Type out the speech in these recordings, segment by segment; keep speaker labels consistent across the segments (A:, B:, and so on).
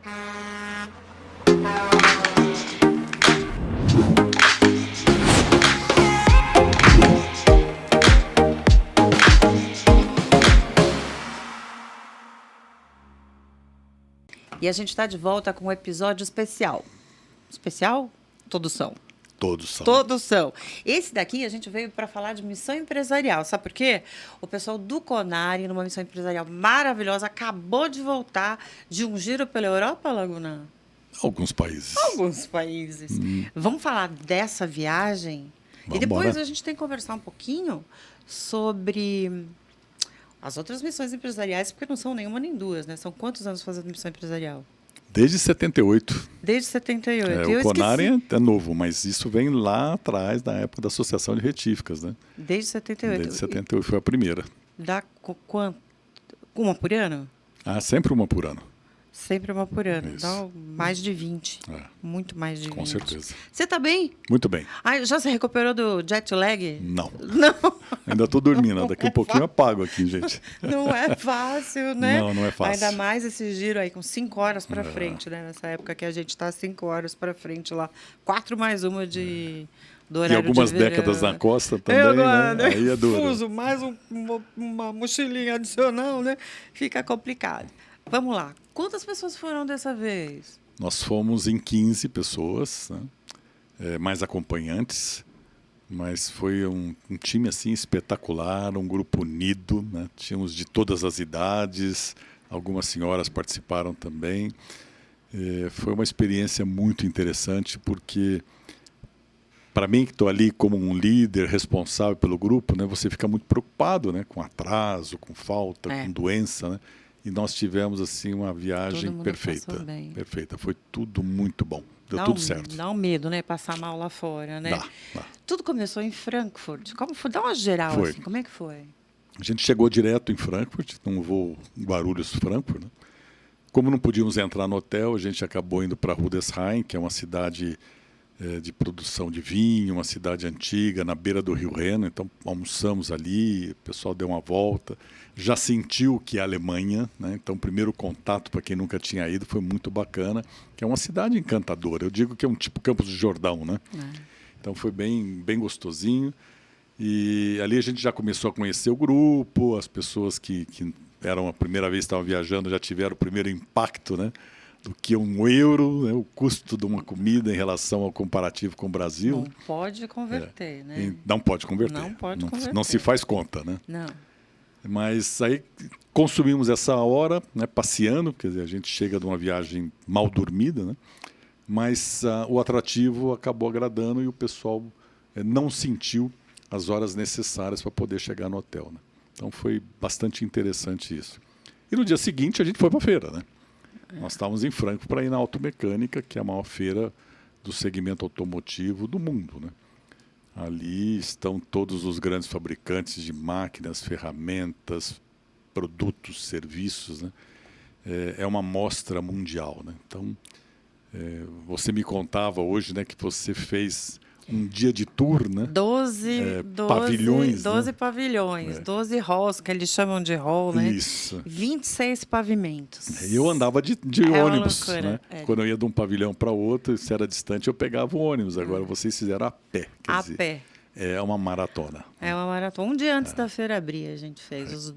A: E a gente está de volta com um episódio especial. Especial? Todos são.
B: Todos são.
A: Todos são. Esse daqui a gente veio para falar de missão empresarial. Sabe por quê? O pessoal do Conari, numa missão empresarial maravilhosa, acabou de voltar de um giro pela Europa, Laguna?
B: Alguns países.
A: Alguns países. Vamos falar dessa viagem?
B: Vamos
A: E depois
B: embora.
A: a gente tem que conversar um pouquinho sobre as outras missões empresariais, porque não são nenhuma nem duas, né? São quantos anos fazendo missão empresarial?
B: Desde 78.
A: Desde 78. E eu
B: O Conari
A: esqueci.
B: é novo, mas isso vem lá atrás, da época da Associação de Retíficas, né?
A: Desde 78.
B: Desde 78 foi a primeira.
A: Dá quanto? Uma por ano?
B: Sempre uma por ano.
A: Sempre uma por ano.
B: Isso.
A: Dá mais de 20.
B: É,
A: Muito mais de 20.
B: com certeza.
A: Você tá bem?
B: Muito bem.
A: Já se recuperou do jet lag?
B: Não.
A: Não.
B: Ainda estou dormindo. Daqui um pouquinho eu apago aqui, gente.
A: Não é fácil, né?
B: Não é fácil.
A: Ainda mais esse giro aí, com 5 horas para frente, né? Nessa época que a gente está 5 horas para frente lá. 4 mais uma do
B: E
A: horário
B: algumas
A: de verão.
B: décadas na costa também, né? Aí é duro.
A: Fuso, mais uma mochilinha adicional, né? Fica complicado. Vamos lá. Quantas pessoas foram dessa vez?
B: Nós fomos em 15 pessoas, né? Mais acompanhantes, mas foi um time assim espetacular, um grupo unido, né? Tínhamos de todas as idades, algumas senhoras participaram também. Foi uma experiência muito interessante, porque para mim, que estou ali como um líder responsável pelo grupo, né, você fica muito preocupado, né, com atraso, com falta, com doença, né? E nós tivemos assim uma viagem perfeita. Perfeita. Foi tudo muito bom. Deu tudo certo.
A: Dá um medo, né? Passar mal lá fora, né?
B: Dá.
A: Tudo começou em Frankfurt. Como foi? Dá uma geral,
B: Foi.
A: assim. Como é que foi?
B: A gente chegou direto em Frankfurt, num voo Guarulhos-Frankfurt, né? Como não podíamos entrar no hotel, a gente acabou indo para Rudesheim, que é uma cidade de produção de vinho, uma cidade antiga, na beira do Rio Reno. Então, almoçamos ali, o pessoal deu uma volta. Já sentiu que é a Alemanha, né? Então, o primeiro contato, para quem nunca tinha ido, foi muito bacana, que é uma cidade encantadora. Eu digo que é um tipo Campos do Jordão, né? Então, foi bem gostosinho. E ali a gente já começou a conhecer o grupo, as pessoas que eram a primeira vez que estavam viajando já tiveram o primeiro impacto, né, do que €1, né, o custo de uma comida em relação ao comparativo com o Brasil.
A: Não pode converter, né?
B: Não pode converter.
A: Não pode converter.
B: Não se faz conta, né?
A: Não.
B: Mas aí consumimos essa hora, né, passeando, quer dizer, a gente chega de uma viagem mal dormida, né? Mas o atrativo acabou agradando e o pessoal não sentiu as horas necessárias para poder chegar no hotel, né? Então foi bastante interessante isso. E no dia seguinte a gente foi para a feira, né? Nós estávamos em Frankfurt para ir na Automecânica, que é a maior feira do segmento automotivo do mundo, né? Ali estão todos os grandes fabricantes de máquinas, ferramentas, produtos, serviços, né? É uma mostra mundial, né? Então, você me contava hoje, né, que você fez um dia de tour, né?
A: 12
B: pavilhões.
A: 12
B: né?
A: pavilhões, 12 halls, que eles chamam de hall, né?
B: Isso.
A: 26 pavimentos.
B: Eu andava de
A: uma
B: ônibus,
A: loucura,
B: né? Quando eu ia de um pavilhão para outro, se era distante, eu pegava o ônibus. Agora vocês fizeram a pé. Quer dizer,
A: pé.
B: É uma maratona.
A: É uma maratona. Um dia antes da feira abrir, a gente fez os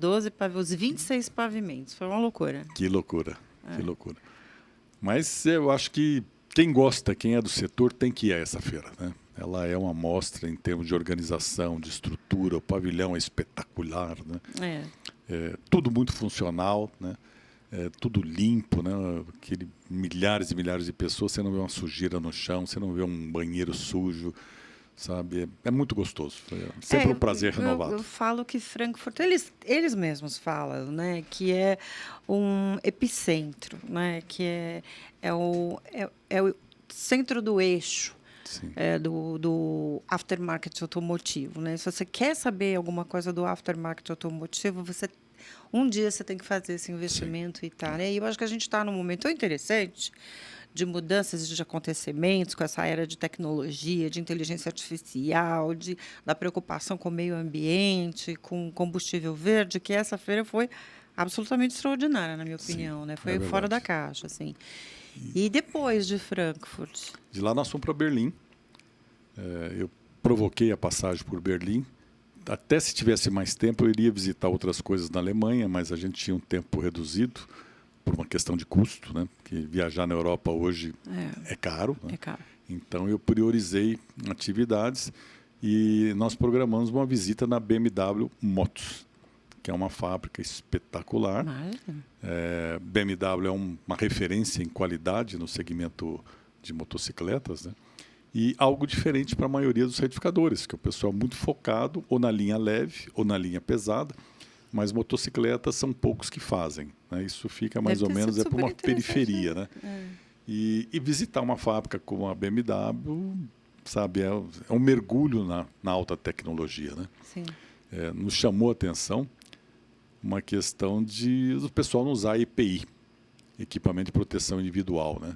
A: 26 pavimentos. Foi uma loucura.
B: Que loucura, que loucura. Mas eu acho que quem gosta, quem é do setor, tem que ir a essa feira, né? Ela é uma mostra em termos de organização, de estrutura. O pavilhão é espetacular, né? Tudo muito funcional, né? Tudo limpo, né? Milhares e milhares de pessoas, você não vê uma sujeira no chão, você não vê um banheiro sujo, sabe? É muito gostoso. Sempre um prazer renovado.
A: Eu falo que Frankfurt, eles mesmos falam, né? Que é um epicentro, né? Que é o centro do eixo. Do aftermarket automotivo, né? Se você quer saber alguma coisa do aftermarket automotivo, um dia você tem que fazer esse investimento. Sim. E tal, né? E eu acho que a gente está num momento tão interessante de mudanças de acontecimentos com essa era de tecnologia, de inteligência artificial, da preocupação com o meio ambiente, com combustível verde, que essa feira foi absolutamente extraordinária, na minha
B: Sim,
A: opinião, né?
B: é
A: Foi
B: verdade.
A: fora da caixa, assim. E depois de Frankfurt?
B: De lá nós fomos para Berlim. Eu provoquei a passagem por Berlim. Até se tivesse mais tempo, eu iria visitar outras coisas na Alemanha, mas a gente tinha um tempo reduzido por uma questão de custo, né? Porque viajar na Europa hoje é caro, né?
A: É caro.
B: Então eu priorizei atividades e nós programamos uma visita na BMW Motos, que é uma fábrica espetacular. BMW é uma referência em qualidade no segmento de motocicletas, né? E algo diferente para a maioria dos retificadores, que é o pessoal muito focado ou na linha leve ou na linha pesada, mas motocicletas são poucos que fazem, né? Isso fica mais ou menos para uma periferia, né? E visitar uma fábrica como a BMW, sabe, é um mergulho na alta tecnologia, né?
A: Sim.
B: Nos chamou a atenção uma questão do pessoal não usar EPI, equipamento de proteção individual, né?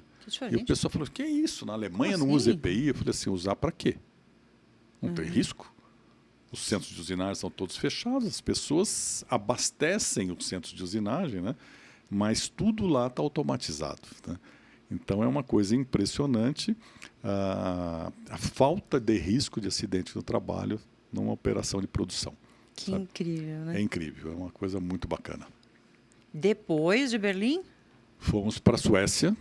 B: E o pessoal falou, que é isso? Na Alemanha não usa EPI? Eu falei assim, usar para quê? Não tem risco? Os centros de usinagem são todos fechados, as pessoas abastecem os centros de usinagem, né? Mas tudo lá está automatizado, né? Então é uma coisa impressionante a falta de risco de acidente no trabalho numa operação de produção.
A: Que
B: sabe?
A: incrível, né?
B: É incrível, é uma coisa muito bacana.
A: Depois de Berlim?
B: Fomos para a Suécia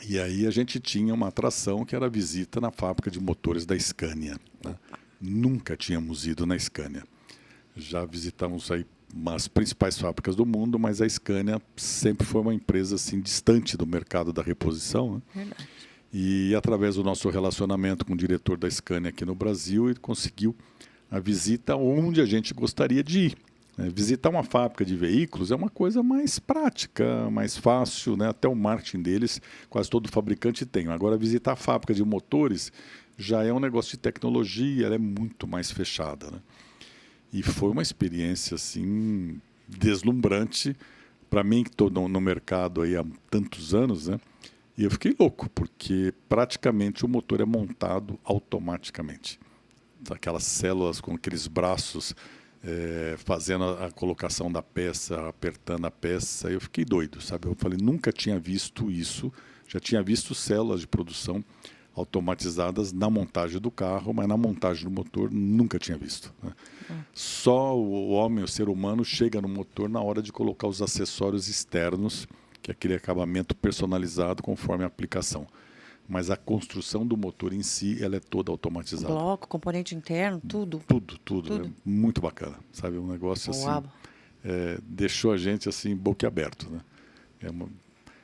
B: e aí a gente tinha uma atração que era a visita na fábrica de motores da Scania, né? Nunca tínhamos ido na Scania. Já visitamos aí as principais fábricas do mundo, mas a Scania sempre foi uma empresa assim distante do mercado da reposição, né?
A: Verdade.
B: E através do nosso relacionamento com o diretor da Scania aqui no Brasil, ele conseguiu a visita onde a gente gostaria de ir. Visitar uma fábrica de veículos é uma coisa mais prática, mais fácil, né? Até o marketing deles, quase todo fabricante tem. Agora, visitar a fábrica de motores já é um negócio de tecnologia, ela é muito mais fechada, né? E foi uma experiência assim deslumbrante para mim que estou no mercado aí há tantos anos, né? E eu fiquei louco porque praticamente o motor é montado automaticamente, aquelas células com aqueles braços fazendo a colocação da peça, apertando a peça. Eu fiquei doido, sabe? Eu falei, nunca tinha visto isso. Já tinha visto células de produção automatizadas na montagem do carro, mas na montagem do motor nunca tinha visto, né? Só o homem, o ser humano, chega no motor na hora de colocar os acessórios externos, que é aquele acabamento personalizado conforme a aplicação. Mas a construção do motor em si, ela é toda automatizada.
A: Bloco, componente interno, tudo.
B: Tudo. É muito bacana, sabe? Um negócio assim, deixou a gente assim boquiaberto, né?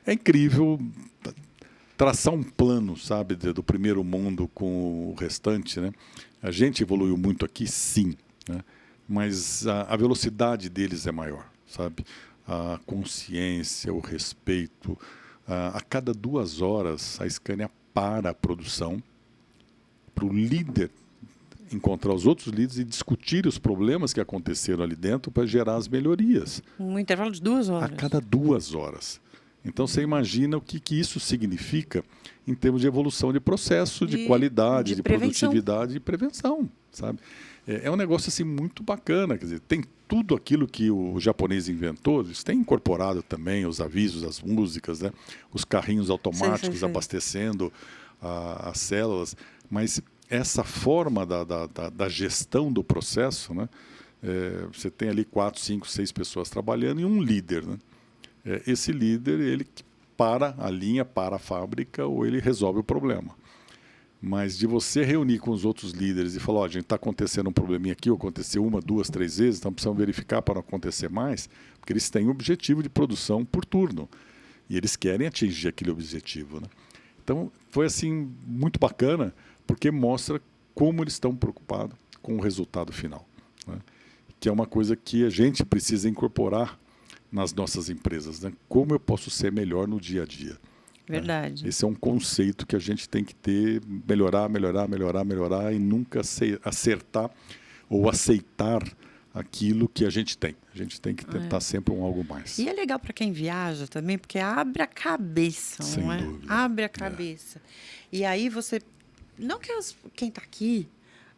B: É incrível traçar um plano, sabe, do primeiro mundo com o restante, né? A gente evoluiu muito aqui, sim, né? Mas a velocidade deles é maior, sabe? A consciência, o respeito. A cada 2 horas, a Scania para a produção para o líder encontrar os outros líderes e discutir os problemas que aconteceram ali dentro para gerar as melhorias.
A: Um intervalo de 2 horas.
B: A cada 2 horas. Então, você imagina o que isso significa em termos de evolução de processo, de qualidade, de produtividade e prevenção, sabe? É um negócio assim muito bacana, quer dizer, tem tudo aquilo que o japonês inventou, eles têm incorporado também os avisos, as músicas, né? Os carrinhos automáticos abastecendo as células, mas essa forma da gestão do processo, né? Você tem ali 4, 5, 6 pessoas trabalhando e um líder, né? Esse líder, ele para a linha, para a fábrica, ou ele resolve o problema. Mas de você reunir com os outros líderes e falar, gente, está acontecendo um probleminha aqui, ou aconteceu 1, 2, 3 vezes, então precisamos verificar para não acontecer mais, porque eles têm um objetivo de produção por turno. E eles querem atingir aquele objetivo, né? Então, foi assim, muito bacana, porque mostra como eles estão preocupados com o resultado final, né? Que é uma coisa que a gente precisa incorporar nas nossas empresas, né? Como eu posso ser melhor no dia a dia.
A: Verdade.
B: Esse é um conceito que a gente tem que ter, melhorar e nunca acertar ou aceitar aquilo que a gente tem. A gente tem que tentar sempre algo mais.
A: E é legal para quem viaja também, porque abre a cabeça,
B: sem
A: não é?
B: dúvida.
A: Abre a cabeça. E aí você... Não que quem está aqui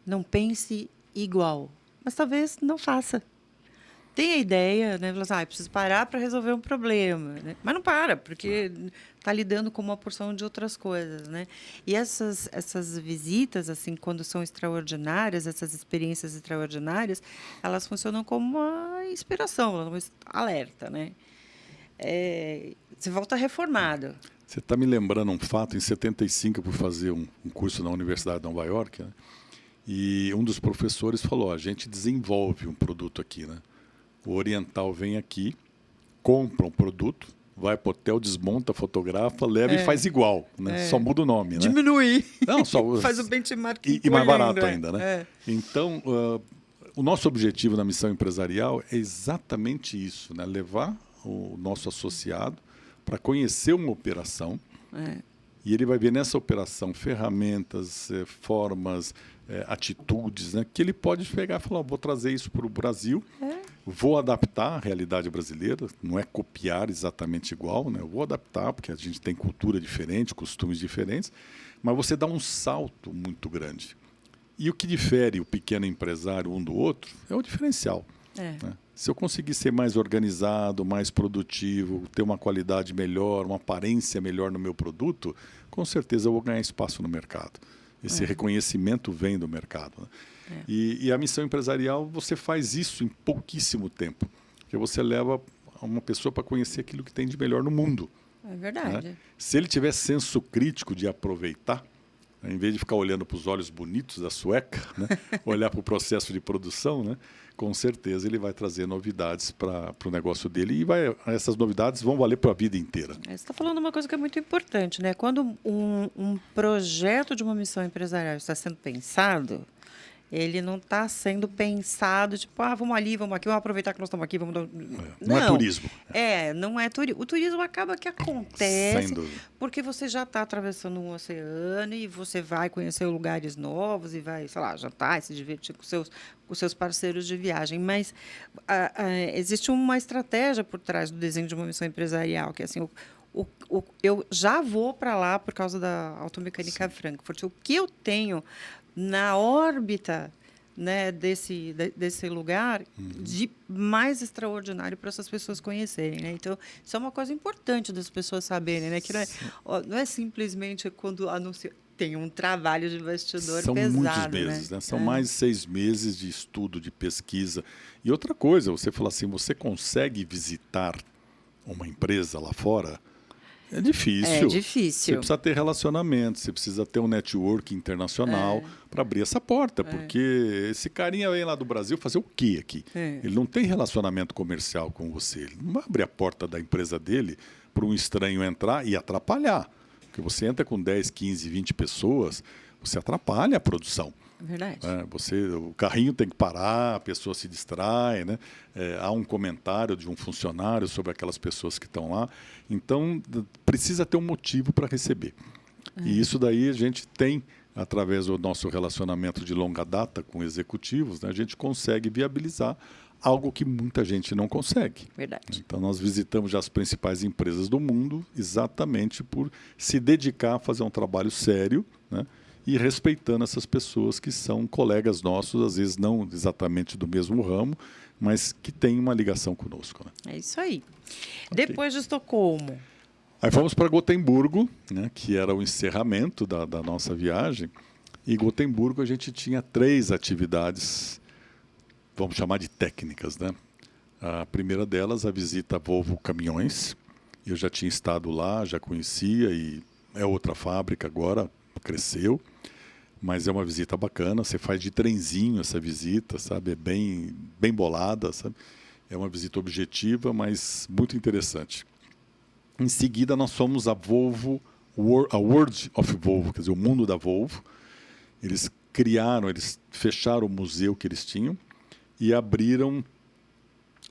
A: não pense igual, mas talvez não faça. tem a ideia, né? Fala assim, preciso parar para resolver um problema, né? Mas não para, porque está lidando com uma porção de outras coisas, né? E essas visitas, assim, quando são extraordinárias, essas experiências extraordinárias, elas funcionam como uma inspiração, um alerta, né? Você volta reformado.
B: Você está me lembrando um fato, em 75 eu fui fazer um curso na Universidade de Nova York, né? E um dos professores falou, a gente desenvolve um produto aqui, né? O oriental vem aqui, compra um produto, vai para o hotel, desmonta, fotografa, leva e faz igual, né? Só muda o nome, né?
A: Diminui.
B: Não, só
A: faz o benchmark
B: e mais barato ainda, né? Então, o nosso objetivo na missão empresarial é exatamente isso, né? Levar o nosso associado para conhecer uma operação e ele vai ver nessa operação ferramentas, formas, atitudes, né? Que ele pode pegar e falar, vou trazer isso para o Brasil, vou adaptar à realidade brasileira, não é copiar exatamente igual, né? Eu vou adaptar, porque a gente tem cultura diferente, costumes diferentes, mas você dá um salto muito grande. E o que difere o pequeno empresário um do outro é o diferencial. Né? Se eu conseguir ser mais organizado, mais produtivo, ter uma qualidade melhor, uma aparência melhor no meu produto, com certeza eu vou ganhar espaço no mercado. Esse reconhecimento vem do mercado. Né? E a missão empresarial, você faz isso em pouquíssimo tempo. Porque você leva uma pessoa para conhecer aquilo que tem de melhor no mundo.
A: É verdade.
B: Né? Se ele tiver senso crítico de aproveitar, em vez de ficar olhando para os olhos bonitos da sueca, né? Olhar para o processo de produção, né? Com certeza ele vai trazer novidades para o negócio dele e essas novidades vão valer para a vida inteira.
A: Você está falando uma coisa que é muito importante, né? Quando um projeto de uma missão empresarial está sendo pensado, ele não está sendo pensado, tipo, vamos ali, vamos aqui, vamos aproveitar que nós estamos aqui, vamos dar...
B: Não é turismo.
A: Não é turismo. O turismo acaba que acontece
B: Sem dúvida.
A: porque você já está atravessando um oceano e você vai conhecer lugares novos e vai, sei lá, jantar e se divertir com seus parceiros de viagem. Mas existe uma estratégia por trás do desenho de uma missão empresarial, que é assim, eu já vou para lá por causa da Automecânica Frankfurt. O que eu tenho na órbita, né, desse lugar de mais extraordinário para essas pessoas conhecerem, né? Então, isso é uma coisa importante das pessoas saberem, né? Que não é simplesmente quando anuncia, tem um trabalho de bastidor
B: São
A: pesado.
B: Muitos meses, né? São mais de 6 meses de estudo, de pesquisa. E outra coisa, você fala assim, você consegue visitar uma empresa lá fora? É difícil.
A: É difícil.
B: Você precisa ter relacionamento, você precisa ter um network internacional para abrir essa porta, porque esse carinha vem lá do Brasil fazer o quê aqui? Ele não tem relacionamento comercial com você. Ele não vai abrir a porta da empresa dele para um estranho entrar e atrapalhar. Porque você entra com 10, 15, 20 pessoas, você atrapalha a produção.
A: Verdade.
B: O carrinho tem que parar, a pessoa se distrai, né? Há um comentário de um funcionário sobre aquelas pessoas que estão lá. Então, precisa ter um motivo para receber. E isso daí a gente tem, através do nosso relacionamento de longa data com executivos, né? A gente consegue viabilizar algo que muita gente não consegue.
A: Verdade.
B: Então, nós visitamos já as principais empresas do mundo exatamente por se dedicar a fazer um trabalho sério, né? E respeitando essas pessoas que são colegas nossos, às vezes não exatamente do mesmo ramo, mas que têm uma ligação conosco. Né?
A: É isso aí. Okay. Depois de Estocolmo.
B: Aí fomos para Gotemburgo, né, que era o encerramento da nossa viagem. E em Gotemburgo a gente tinha 3 atividades, vamos chamar de técnicas. Né? A primeira delas, a visita a Volvo Caminhões. Eu já tinha estado lá, já conhecia, e é outra fábrica agora, cresceu, mas é uma visita bacana, você faz de trenzinho essa visita, sabe? É bem bolada, sabe? É uma visita objetiva, mas muito interessante. Em seguida, nós fomos a Volvo, a World of Volvo, quer dizer, o mundo da Volvo. Eles fecharam o museu que eles tinham e abriram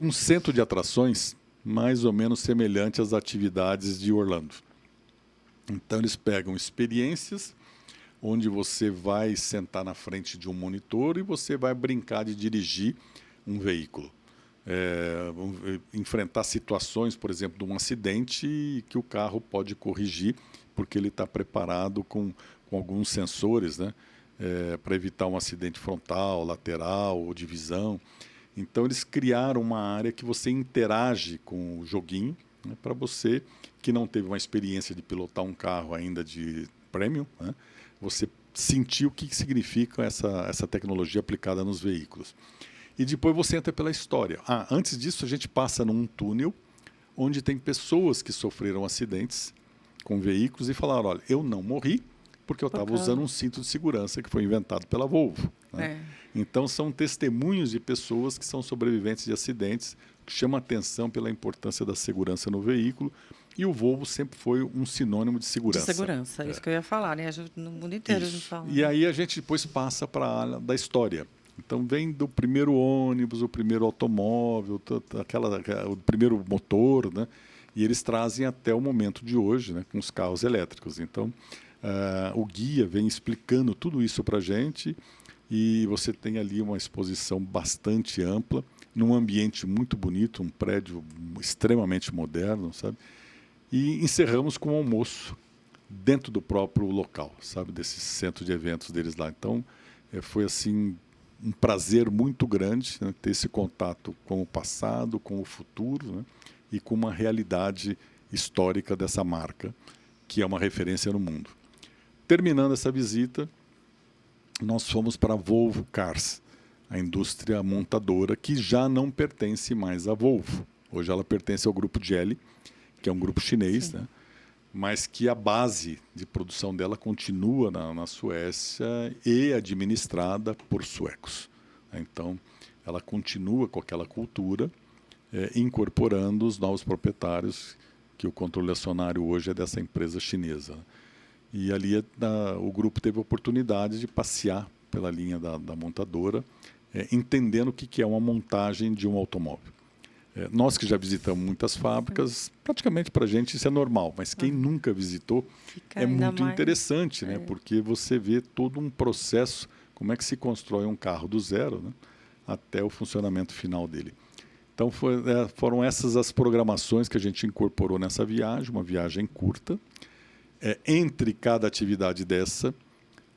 B: um centro de atrações mais ou menos semelhante às atividades de Orlando. Então, eles pegam experiências onde você vai sentar na frente de um monitor e você vai brincar de dirigir um veículo. Enfrentar situações, por exemplo, de um acidente que o carro pode corrigir, porque ele está preparado com alguns sensores, né, para evitar um acidente frontal, lateral ou de visão. Então, eles criaram uma área que você interage com o joguinho, né, para você que não teve uma experiência de pilotar um carro ainda de premium, né, você sentir o que significa essa tecnologia aplicada nos veículos. E depois você entra pela história. Antes disso, a gente passa num túnel onde tem pessoas que sofreram acidentes com veículos e falaram, olha, eu não morri porque eu estava usando um cinto de segurança que foi inventado pela Volvo. Né? Então, são testemunhos de pessoas que são sobreviventes de acidentes, que chamam a atenção pela importância da segurança no veículo. E o Volvo sempre foi um sinônimo de segurança.
A: De segurança, isso que eu ia falar, né? No mundo inteiro a gente fala.
B: E aí a gente depois passa para a área da história. Então, vem do primeiro ônibus, o primeiro automóvel, o primeiro motor, né? E eles trazem até o momento de hoje, né? Com os carros elétricos. Então, o guia vem explicando tudo isso para a gente e você tem ali uma exposição bastante ampla, num ambiente muito bonito, um prédio extremamente moderno, sabe? E encerramos com um almoço dentro do próprio local, sabe? Desse centro de eventos deles lá. Então, foi assim um prazer muito grande, né, ter esse contato com o passado, com o futuro, né, e com uma realidade histórica dessa marca, que é uma referência no mundo. Terminando essa visita, nós fomos para a Volvo Cars, a indústria montadora que já não pertence mais à Volvo. Hoje ela pertence ao grupo Geely, que é um grupo chinês, né, mas que a base de produção dela continua na Suécia e administrada por suecos. Então, ela continua com aquela cultura, incorporando os novos proprietários, que o controle acionário hoje é dessa empresa chinesa. E ali o grupo teve a oportunidade de passear pela linha da montadora, entendendo o que é uma montagem de um automóvel. Nós que já visitamos muitas fábricas, praticamente para a gente isso é normal, mas quem nunca visitou é muito interessante, né? Porque você vê todo um processo, como é que se constrói um carro do zero, né? Até o funcionamento final dele. Então foram essas as programações que a gente incorporou nessa viagem, uma viagem curta. Entre cada atividade dessa,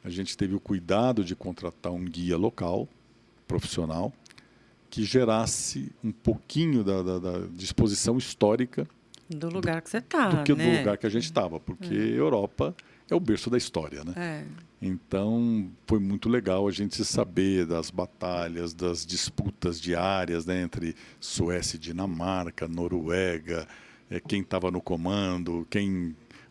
B: a gente teve o cuidado de contratar um guia local, profissional, que gerasse um pouquinho da disposição histórica
A: do lugar que você está,
B: do lugar que a gente estava, porque a Europa é o berço da história, né? Então foi muito legal a gente saber das batalhas, das disputas diárias, né, entre Suécia e Dinamarca, Noruega, quem estava no comando,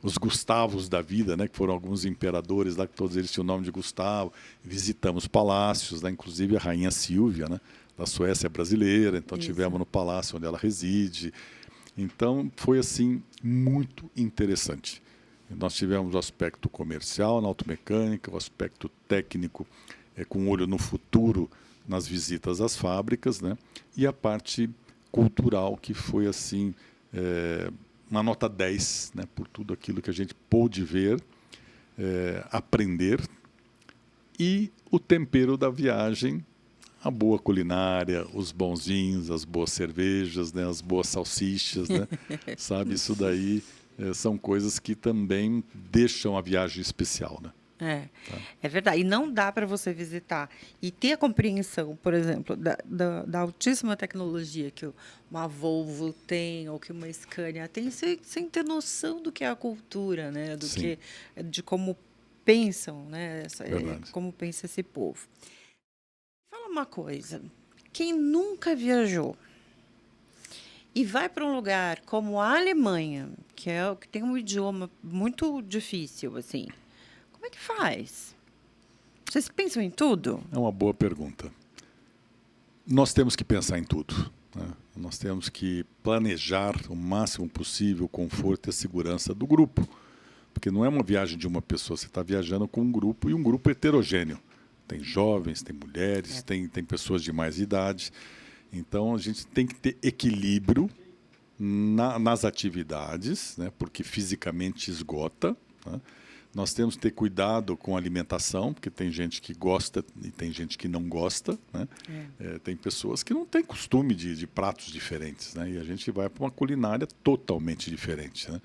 B: os Gustavos da vida, né, que foram alguns imperadores lá, que todos eles tinham o nome de Gustavo. Visitamos palácios, né, inclusive a rainha Silvia, né, da Suécia é brasileira, então tivemos no palácio onde ela reside. Então foi assim muito interessante. Nós tivemos o aspecto comercial na automecânica, o aspecto técnico com olho no futuro nas visitas às fábricas, né, e a parte cultural que foi assim uma nota 10, né, por tudo aquilo que a gente pôde ver, aprender, e o tempero da viagem, a boa culinária, os bons vinhos, as boas cervejas, né, as boas salsichas, né, sabe, isso daí são coisas que também deixam a viagem especial, né?
A: É verdade. E não dá para você visitar e ter a compreensão, por exemplo, da altíssima tecnologia que uma Volvo tem ou que uma Scania tem, sem ter noção do que é a cultura, né? De como pensam, né? Como pensa esse povo. Fala uma coisa. Quem nunca viajou e vai para um lugar como a Alemanha, que tem um idioma muito difícil, assim, como é que faz? Vocês pensam em tudo?
B: É uma boa pergunta. Nós temos que pensar em tudo, né? Nós temos que planejar o máximo possível o conforto e a segurança do grupo. Porque não é uma viagem de uma pessoa, você está viajando com um grupo, e um grupo heterogêneo. Tem jovens, tem mulheres, tem pessoas de mais idade. Então, a gente tem que ter equilíbrio nas atividades, né? Porque fisicamente esgota, né? Nós temos que ter cuidado com a alimentação, porque tem gente que gosta e tem gente que não gosta, né? Tem pessoas que não têm costume de pratos diferentes, né? E a gente vai para uma culinária totalmente diferente, né?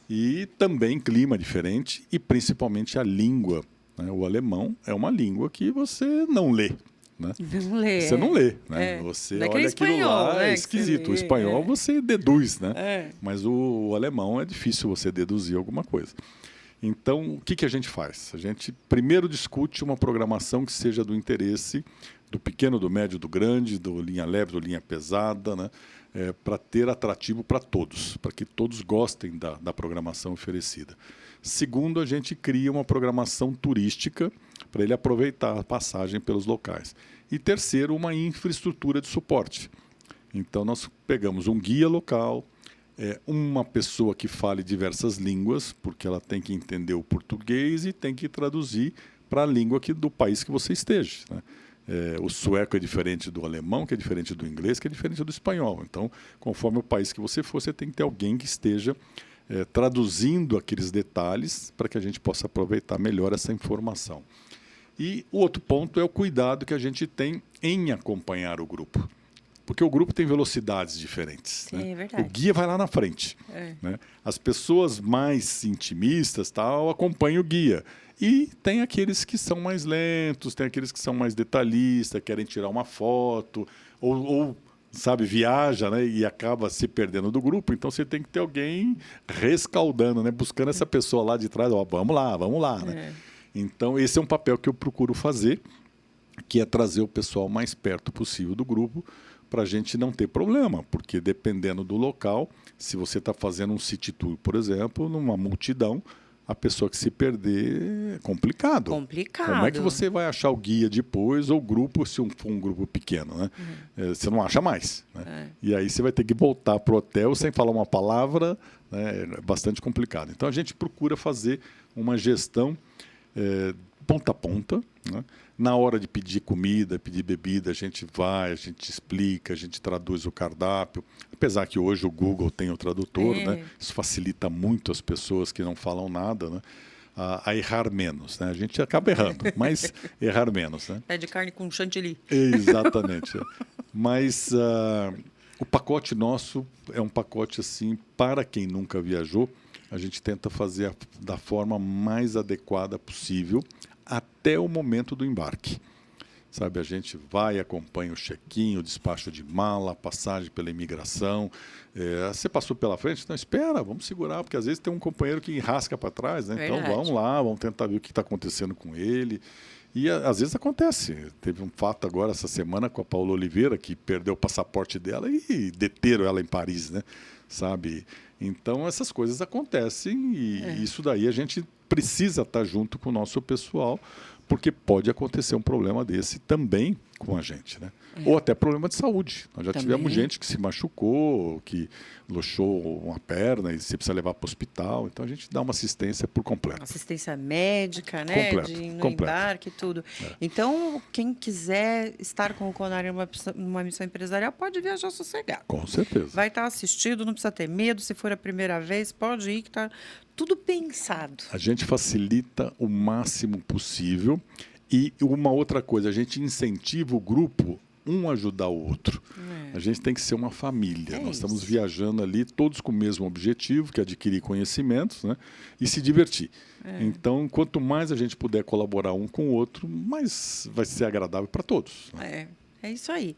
B: E também clima diferente e principalmente a língua, né? O alemão é uma língua que você não lê, né?
A: Não lê.
B: Você não lê, né? Você
A: não é
B: olha aquilo lá,
A: né,
B: é esquisito. O espanhol você deduz, né? Mas o alemão é difícil você deduzir alguma coisa. Então, o que a gente faz? A gente primeiro discute uma programação que seja do interesse do pequeno, do médio, do grande, do linha leve, do linha pesada, né? Para ter atrativo para todos, para que todos gostem da programação oferecida. Segundo, a gente cria uma programação turística para ele aproveitar a passagem pelos locais. E terceiro, uma infraestrutura de suporte. Então, nós pegamos um guia local, uma pessoa que fale diversas línguas, porque ela tem que entender o português e tem que traduzir para a língua do país que você esteja, né? O sueco é diferente do alemão, que é diferente do inglês, que é diferente do espanhol. Então, conforme o país que você for, você tem que ter alguém que esteja traduzindo aqueles detalhes para que a gente possa aproveitar melhor essa informação. E o outro ponto é o cuidado que a gente tem em acompanhar o grupo. Porque o grupo tem velocidades diferentes.
A: Sim,
B: né?
A: É verdade.
B: O guia vai lá na frente. Né? As pessoas mais intimistas acompanham o guia. E tem aqueles que são mais lentos, tem aqueles que são mais detalhistas, querem tirar uma foto, ou sabe, viaja, né, e acaba se perdendo do grupo. Então você tem que ter alguém rescaldando, né, buscando essa pessoa lá de trás. Vamos lá. Né? Então esse é um papel que eu procuro fazer, que é trazer o pessoal mais perto possível do grupo, para a gente não ter problema, porque dependendo do local, se você está fazendo um city tour, por exemplo, numa multidão, a pessoa que se perder é complicado. Como é que você vai achar o guia depois, ou o grupo, se for um grupo pequeno, né? Você não acha mais. Né? E aí você vai ter que voltar para o hotel sem falar uma palavra, né? É bastante complicado. Então a gente procura fazer uma gestão ponta a ponta, né? Na hora de pedir comida, pedir bebida, a gente vai, a gente explica, a gente traduz o cardápio. Apesar que hoje o Google tem o tradutor, né? Isso facilita muito as pessoas que não falam nada, né? A errar menos. Né? A gente acaba errando, mas errar menos. Né?
A: É de carne com chantilly.
B: Exatamente. Mas o pacote nosso é um pacote assim, para quem nunca viajou, a gente tenta fazer da forma mais adequada possível, até o momento do embarque. Sabe, a gente vai, acompanha o check-in, o despacho de mala, a passagem pela imigração. Você passou pela frente? Não, espera, vamos segurar, porque às vezes tem um companheiro que enrasca para trás, né? Então vamos lá, vamos tentar ver o que está acontecendo com ele. E às vezes acontece. Teve um fato agora essa semana com a Paula Oliveira, que perdeu o passaporte dela e deteram ela em Paris, né? Sabe? Então essas coisas acontecem e isso daí a gente precisa estar junto com o nosso pessoal, porque pode acontecer um problema desse também com a gente, né? Ou até problema de saúde. Nós já tivemos gente que se machucou, que luxou uma perna e você precisa levar para o hospital. Então a gente dá uma assistência por completo.
A: Assistência médica, né? No embarque e tudo. Então, quem quiser estar com o Conair numa missão empresarial pode viajar sossegado.
B: Com certeza.
A: Vai estar assistido, não precisa ter medo. Se for a primeira vez, pode ir, que está tudo pensado.
B: A gente facilita o máximo possível. E uma outra coisa, a gente incentiva o grupo um ajudar o outro. A gente tem que ser uma família. Nós estamos viajando ali todos com o mesmo objetivo, que é adquirir conhecimentos, né? E se divertir. Então, quanto mais a gente puder colaborar um com o outro, mais vai ser agradável para todos.
A: É isso aí.